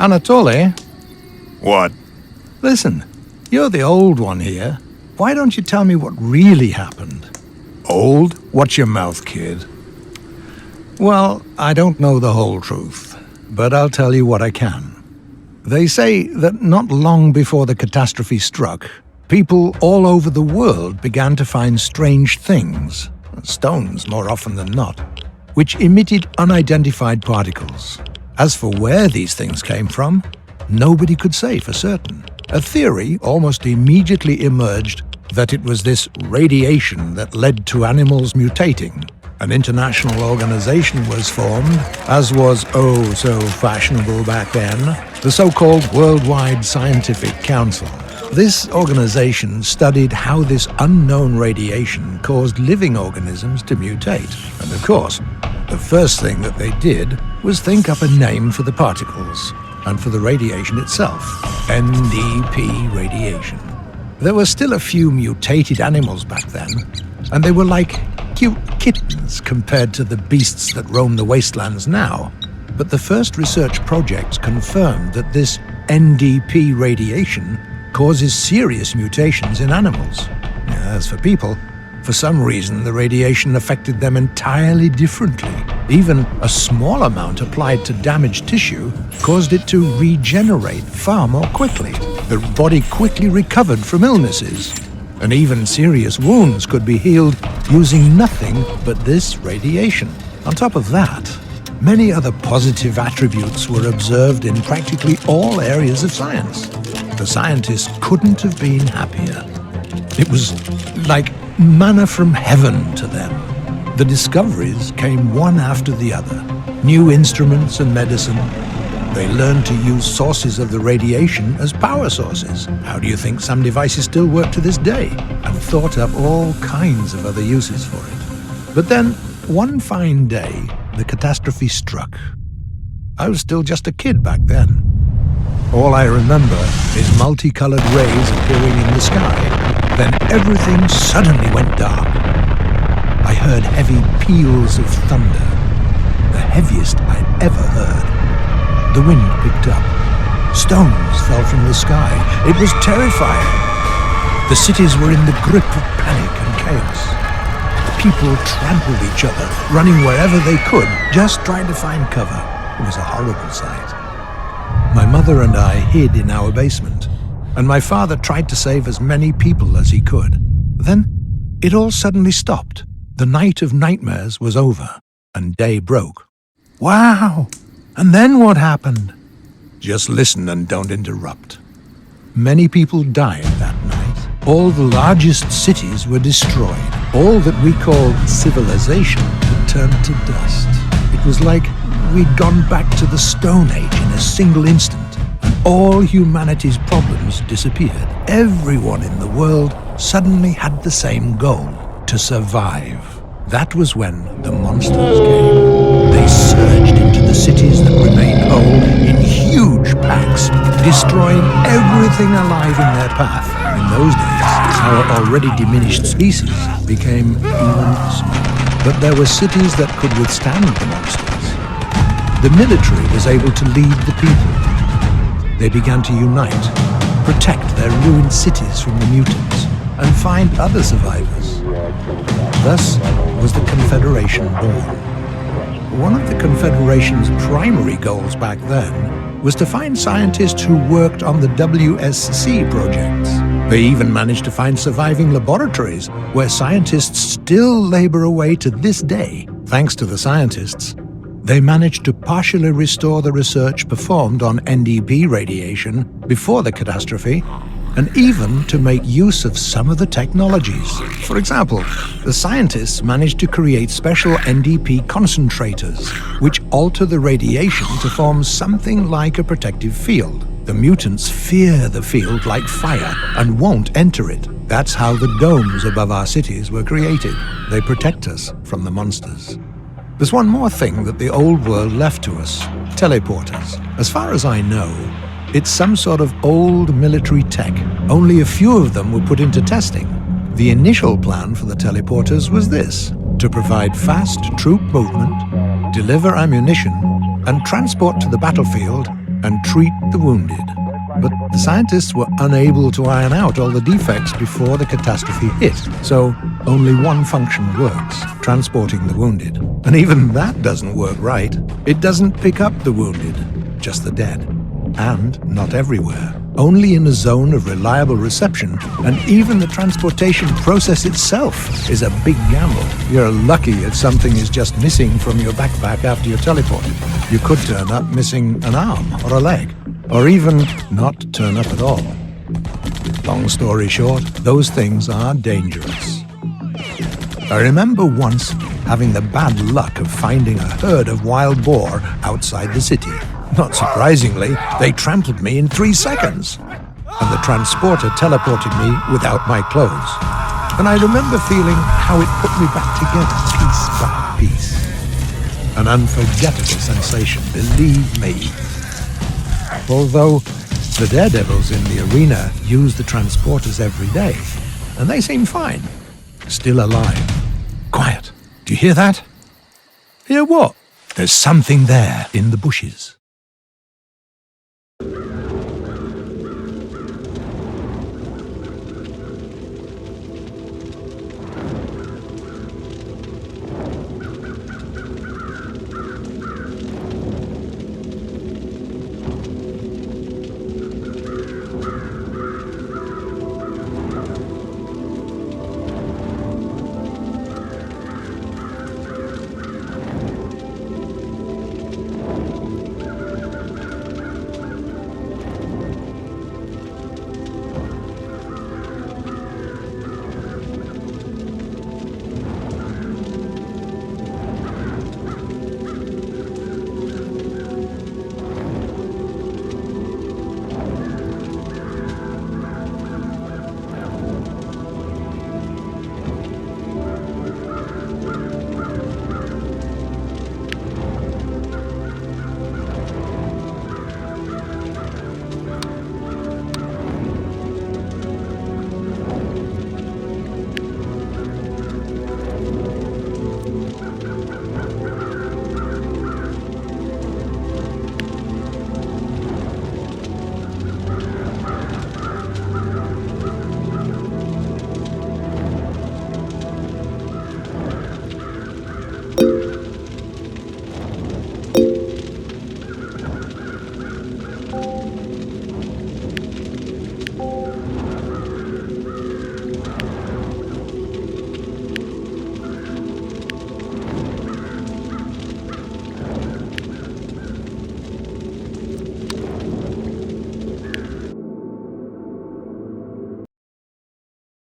Anatoly, What? listen, you're the old one here. Why don't you tell me what really happened? Old? Watch your mouth, kid. Well, I don't know the whole truth, but I'll tell you what I can. They say that not long before the catastrophe struck, people all over the world began to find strange things, stones more often than not, which emitted unidentified particles. As for where these things came from, nobody could say for certain. A theory almost immediately emerged that it was this radiation that led to animals mutating. An international organization was formed, as was oh so fashionable back then, the so-called Worldwide Scientific Council. This organization studied how this unknown radiation caused living organisms to mutate. And of course, the first thing that they did was think up a name for the particles and for the radiation itself, NDP radiation. There were still a few mutated animals back then, and they were like cute kittens compared to the beasts that roam the wastelands now. But the first research projects confirmed that this NDP radiation causes serious mutations in animals. As for people, for some reason the radiation affected them entirely differently. Even a small amount applied to damaged tissue caused it to regenerate far more quickly. The body quickly recovered from illnesses, and even serious wounds could be healed using nothing but this radiation. On top of that, many other positive attributes were observed in practically all areas of science. The scientists couldn't have been happier. It was like manna from heaven to them. The discoveries came one after the other. New instruments and medicine. They learned to use sources of the radiation as power sources. How do you think some devices still work to this day? And thought up all kinds of other uses for it. But then, one fine day, the catastrophe struck. I was still just a kid back then. All I remember is multicolored rays appearing in the sky. Then everything suddenly went dark. I heard heavy peals of thunder, the heaviest I'd ever heard. The wind picked up. Stones fell from the sky. It was terrifying. The cities were in the grip of panic and chaos. People trampled each other, running wherever they could, just trying to find cover. It was a horrible sight. My mother and I hid in our basement, and my father tried to save as many people as he could. Then, it all suddenly stopped. The night of nightmares was over, and day broke. Wow! And then what happened? Just listen and don't interrupt. Many people died that night. All the largest cities were destroyed. All that we called civilization had turned to dust. It was like we'd gone back to the Stone Age in a single instant, and all humanity's problems disappeared. Everyone in the world suddenly had the same goal: to survive. That was when the monsters came. They surged into the cities that remained whole in huge packs, destroying everything alive in their path. In those days, our already diminished species became even smaller. But there were cities that could withstand the monsters. The military was able to lead the people. They began to unite, protect their ruined cities from the mutants, and find other survivors. Thus was the Confederation born. One of the Confederation's primary goals back then was to find scientists who worked on the WSC projects. They even managed to find surviving laboratories where scientists still labor away to this day. Thanks to the scientists, they managed to partially restore the research performed on NDP radiation before the catastrophe, and even to make use of some of the technologies. For example, the scientists managed to create special NDP concentrators, which alter the radiation to form something like a protective field. The mutants fear the field like fire and won't enter it. That's how the domes above our cities were created. They protect us from the monsters. There's one more thing that the old world left to us: teleporters. As far as I know, it's some sort of old military tech. Only a few of them were put into testing. The initial plan for the teleporters was this: to provide fast troop movement, deliver ammunition, and transport to the battlefield and treat the wounded. But the scientists were unable to iron out all the defects before the catastrophe hit, so only one function works, transporting the wounded. And even that doesn't work right. It doesn't pick up the wounded, just the dead. And not everywhere. Only in a zone of reliable reception, and even the transportation process itself is a big gamble. You're lucky if something is just missing from your backpack after you're teleported. You could turn up missing an arm or a leg, or even not turn up at all. Long story short, those things are dangerous. I remember once having the bad luck of finding a herd of wild boar outside the city. Not surprisingly, they trampled me in 3 seconds, and the transporter teleported me without my clothes. And I remember feeling how it put me back together, piece by piece. An unforgettable sensation, believe me. Although the daredevils in the arena use the transporters every day, and they seem fine, still alive. Quiet. Do you hear that? Hear what? There's something there in the bushes.